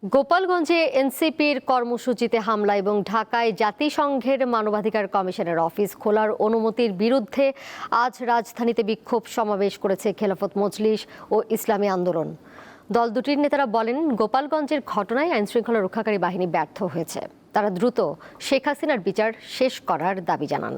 গোপালগঞ্জে এনসিপির কর্মসূচিতে হামলা এবং ঢাকায় জাতিসংঘের মানবাধিকার কমিশনের অফিস খোলার অনুমতির বিরুদ্ধে আজ রাজধানীতে বিক্ষোভ সমাবেশ করেছে খেলাফত মজলিস ও ইসলামী আন্দোলন। দল দুটির নেতারা বলেন, গোপালগঞ্জের ঘটনায় আইনশৃঙ্খলা রক্ষাকারী বাহিনী ব্যর্থ হয়েছে। তারা দ্রুত শেখ হাসিনার বিচার শেষ করার দাবি জানান।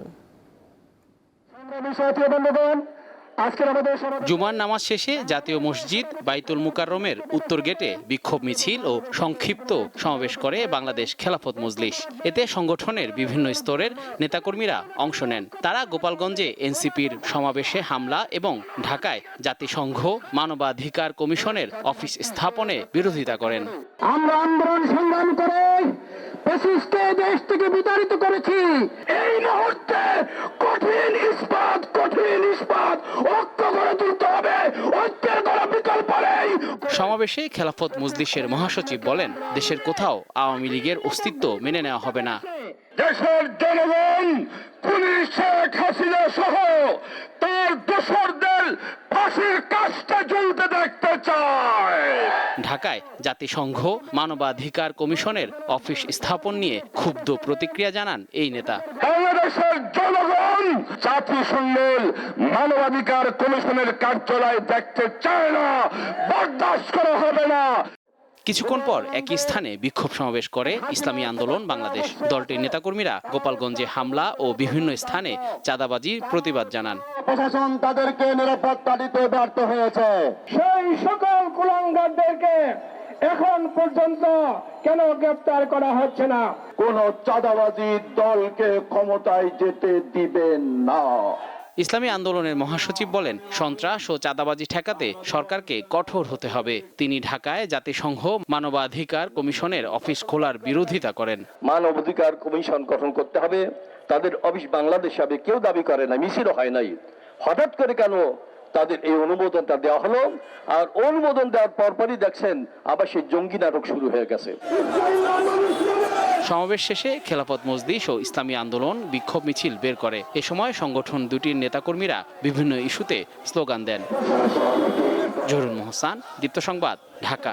জুমার নামাজ শেষে জাতীয় মসজিদ বাইতুল মুকাররমের উত্তর গেটে বিক্ষোভ মিছিল ও সংক্ষিপ্ত সমাবেশ করে বাংলাদেশ খেলাফত মজলিস। এতে সংগঠনের বিভিন্ন স্তরের নেতাকর্মীরা অংশ নেন। তারা গোপালগঞ্জে এনসিপির সমাবেশে হামলা এবং ঢাকায় জাতিসংঘ মানবাধিকার কমিশনের অফিস স্থাপনে বিরোধিতা করেন। আমরা আন্দোলন সংগ্রাম করে ফ্যাসিস্টকে দেশ থেকে বিতাড়িত করেছি। এই মুহূর্তে কঠিন ইস্পাত ঐক্য গড়ে তুলতে হবে। ঐক্যের কোনো বিকল্প নেই। সমাবেশে খেলাফত মজলিসের মহাসচিব বলেন, দেশের কোথাও আওয়ামী লীগের অস্তিত্ব মেনে নেওয়া হবে না। দেশের জনগণ পুলিশ শেখ হাসিনা সহ তার দোসরদের ফাঁসির কাজটা জ্বলতে দেখতে চায়। ঢাকায় জাতিসংঘ মানবাধিকার কমিশনের অফিস স্থাপন নিয়ে ক্ষুব্ধ প্রতিক্রিয়া জানান এই নেতা। বাংলাদেশের জনগণ জাতিসংঘের মানবাধিকার কমিশনের কার্যালয় দেখতে চায় না, বরদাস্ত করা হবে না। কিছুক্ষণ পর একই স্থানে বিক্ষোভ সমাবেশ করে ইসলামী আন্দোলন বাংলাদেশ। দলটির নেতাকর্মীরা গোপালগঞ্জে হামলা ও বিভিন্ন স্থানে চাঁদাবাজির প্রতিবাদ জানান। প্রশাসন তাদেরকে নিরাপত্তা দিতে ব্যর্থ হয়েছে। সেই সকল কুলাঙ্গারদেরকে এখন পর্যন্ত কেন গ্রেফতার করা হচ্ছে না? কোন চাঁদাবাজি দলকে ক্ষমতায় যেতে দিবেন না। ইসলামী আন্দোলনের মহাসচিব বলেন, সন্ত্রাস ও চাঁদাবাজি ঠেকাতে সরকারকে কঠোর হতে হবে। তিনি ঢাকায় জাতিসংঘ মানবাধিকার কমিশনের অফিস খোলার বিরোধিতা করেন। মানবাধিকার কমিশন গঠন করতে হবে। তাদের অফিস বাংলাদেশে হবে, কেউ দাবি করে না, মিছিলও হয় নাই। হঠাৎ করে কেন তাদের এই অনুমোদনটা দেওয়া হলো? আর অনুমোদন দেওয়ার পরপরই দেখছেন আবার সেই জঙ্গি নাটক শুরু হয়ে গেছে। সমাবেশ শেষে খেলাফত মজলিস ও ইসলামী আন্দোলন বিক্ষোভ মিছিল বের করে। এ সময় সংগঠন দুটির নেতাকর্মীরা বিভিন্ন ইস্যুতে স্লোগান দেন। জহুরুল মোহসান, দীপ্ত সংবাদ, ঢাকা।